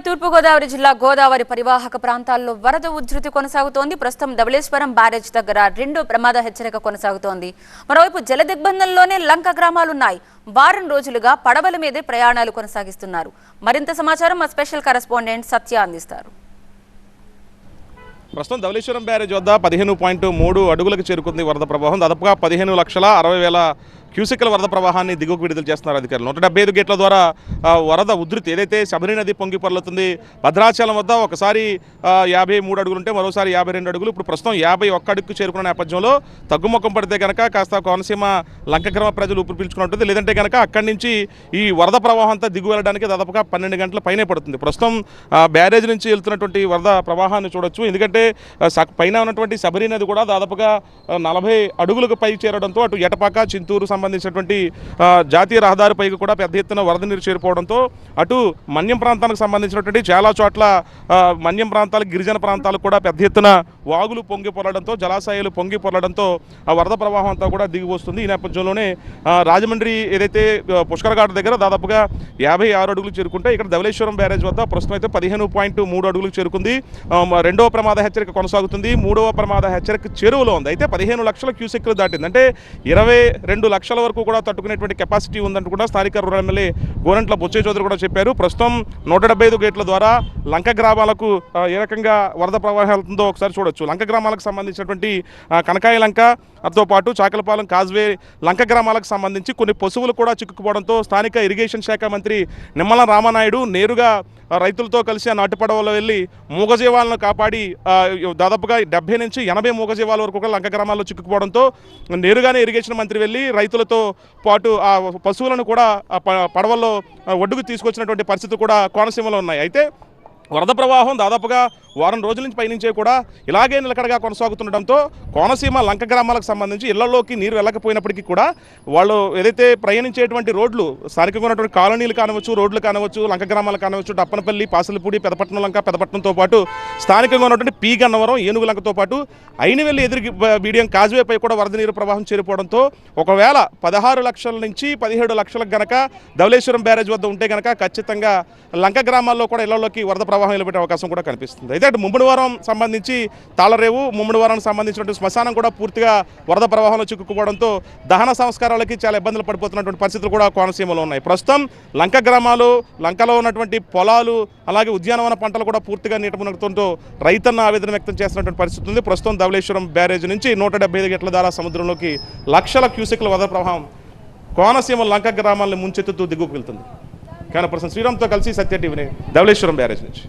తూర్పుగోదావరి జిల్లా గోదావరి పరివాహక ప్రాంతాల్లో వరద ఉధృతి కొనసాగుతోంది. ప్రస్తుతం ధవళేశ్వరం బ్యారేజ్ దగ్గర రెండో ప్రమాద హెచ్చరిక కొనసాగుతోంది. మరోవైపు జల దిగ్బంధంలోనే లంక గ్రామాలున్నాయి. వారం రోజులుగా పడవల మీదే ప్రయాణాలు కొనసాగిస్తున్నారు. మరింత సమాచారం మా స్పెషల్ కరెస్పాండెంట్ సత్య అందిస్తారు. ప్రస్తుతం ధవళేశ్వరం బ్యారేజ్ వద్ద 15.3 అడుగులకు చేరుకుంది వరద ప్రవాహం. దాదాపుగా 15,60,000 క్యూసెక్ల వరద ప్రవాహాన్ని దిగువకు విడుదల చేస్తున్నారు అధికారులు. 175 గేట్ల ద్వారా వరద ఉధృతి ఏదైతే శబరి నది పొంగి పొర్లుతుంది. భద్రాచలం వద్ద ఒకసారి 53 అడుగులు ఉంటే మరోసారి 52 అడుగులు. ఇప్పుడు ప్రస్తుతం 51 అడుగుకు చేరుకున్న నేపథ్యంలో తగ్గుముఖం పడితే కనుక కాస్త కోనసీమ లంకగ్రామ ప్రజలు ఊపిరి పీల్చుకున్నట్టుంది. లేదంటే కనుక అక్కడి నుంచి ఈ వరద ప్రవాహం అంతా దిగు వెళ్ళడానికి దాదాపుగా 12 గంటల పైనే పడుతుంది. ప్రస్తుతం బ్యారేజ్ నుంచి వెళ్తున్నటువంటి వరద ప్రవాహాన్ని చూడొచ్చు. ఎందుకంటే పైన ఉన్నటువంటి శబరి నది కూడా దాదాపుగా 40 అడుగులకు పై చేరడంతో అటు ఎటపాక చింతూరు సంబంధించినటువంటి జాతీయ రహదారిపైకి కూడా పెద్ద ఎత్తున వరద నీరు చేరిపోవడంతో అటు మన్యం ప్రాంతానికి సంబంధించినటువంటి చాలా చోట్ల మన్యం ప్రాంతాలకు గిరిజన ప్రాంతాలకు కూడా పెద్ద ఎత్తున వాగులు పొంగి పొరడంతో జలాశయాలు పొంగి పొరడంతో ఆ వరద ప్రవాహం అంతా కూడా దిగి వస్తుంది. ఈ నేపథ్యంలోనే రాజమండ్రి ఏదైతే పుష్కరఘాట్ దగ్గర దాదాపుగా 56 అడుగులు చేరుకుంటే ఇక్కడ ధవళేశ్వరం బ్యారేజ్ వద్ద ప్రస్తుతం అయితే 15.3 అడుగులు చేరుకుంది. రెండవ ప్రమాద హెచ్చరిక కొనసాగుతుంది. మూడవ ప్రమాద హెచ్చరిక చెరువులో ఉంది. అయితే 15 లక్షల క్యూసెక్లు దాటింది. అంటే 22 లక్షల వరకు కూడా తట్టుకునేటువంటి కెపాసిటీ ఉందంటూ కూడా స్థానిక రూరల్ ఎమ్మెల్యే గోరంట్ల బొచ్చయ్య చౌదరి కూడా చెప్పారు. ప్రస్తుతం 175 గేట్ల ద్వారా లంక గ్రామాలకు ఏ రకంగా వరద ప్రవాహం వెళ్తుందో ఒకసారి చూడొచ్చు. లంక గ్రామాలకు సంబంధించినటువంటి కనకాయ లంక తో పాటు చాకలపాలెం కాజ్వే లంక గ్రామాలకు సంబంధించి కొన్ని పశువులు కూడా చిక్కుకుపోవడంతో స్థానిక ఇరిగేషన్ శాఖ మంత్రి నిమ్మల రామానాయుడు నేరుగా రైతులతో కలిసి ఆ నాటుపడవలో వెళ్ళి మూగజీవాలను కాపాడి దాదాపుగా 70 నుంచి 80 మూగజీవాల వరకు కూడా లంక గ్రామాల్లో చిక్కుకుపోవడంతో నేరుగానే ఇరిగేషన్ మంత్రి వెళ్ళి రైతులతో పాటు ఆ పశువులను కూడా పడవల్లో ఒడ్డుకు తీసుకొచ్చినటువంటి పరిస్థితులు కూడా కోనసీమలో ఉన్నాయి. అయితే వరద ప్రవాహం దాదాపుగా వారం రోజుల నుంచి పైనుంచే కూడా ఇలాగే నిలకడగా కొనసాగుతుండటంతో కోనసీమ లంక గ్రామాలకు సంబంధించి ఇళ్లలోకి నీరు వెళ్ళకపోయినప్పటికీ కూడా వాళ్ళు ఏదైతే ప్రయాణించేటువంటి రోడ్లు స్థానికంగా ఉన్నటువంటి కాలనీలు కానవచ్చు, రోడ్లు కానవచ్చు, లంక గ్రామాలు కానవచ్చు, డప్పనపల్లి, పాసలపూడి, పెదపట్నం లంక, పెదపట్నంతో పాటు స్థానికంగా ఉన్నటువంటి పీ గన్నవరం, ఏనుగు లంకతో పాటు అయినవెల్లి ఎదురు బీడియం కాజ్వేపై కూడా వరద నీరు ప్రవాహం చేరిపోవడంతో ఒకవేళ 16 లక్షల నుంచి 17 లక్షలకు గనక ధవళేశ్వరం బ్యారేజ్ వద్ద ఉంటే కనుక ఖచ్చితంగా లంక గ్రామాల్లో కూడా ఇళ్లలోకి వరద ప్రవాహం నిలబెట్టే అవకాశం కూడా కనిపిస్తుంది. అయితే అటు ముమ్మడివారం సంబంధించి తాళరేవు, ముమ్మడివారం సంబంధించినటువంటి శ్మశానం కూడా పూర్తిగా వరద ప్రవాహంలో చిక్కుకోవడంతో దహన సంస్కారాలకి చాలా ఇబ్బందులు పడిపోతున్నటువంటి పరిస్థితులు కూడా కోనసీమలో ఉన్నాయి. ప్రస్తుతం లంక గ్రామాలు, లంకలో ఉన్నటువంటి పొలాలు, అలాగే ఉద్యానవన పంటలు కూడా పూర్తిగా నీట మునుగుతుంటూ రైతన్న ఆవేదన వ్యక్తం చేస్తున్నటువంటి పరిస్థితి ఉంది. ప్రస్తుతం ధవళేశ్వరం బ్యారేజ్ నుంచి 175 గేట్ల ద్వారా సముద్రంలోకి లక్షల క్యూసెక్ల వరద ప్రవాహం కోనసీమ లంక గ్రామాలను ముంచెత్తుతూ దిగుకు వెళ్తుంది. కెమెరా పర్సన్ శ్రీరామ్తో కలిసి సత్య టీవీని ధవళేశ్వరం బ్యారేజ్ నుంచి.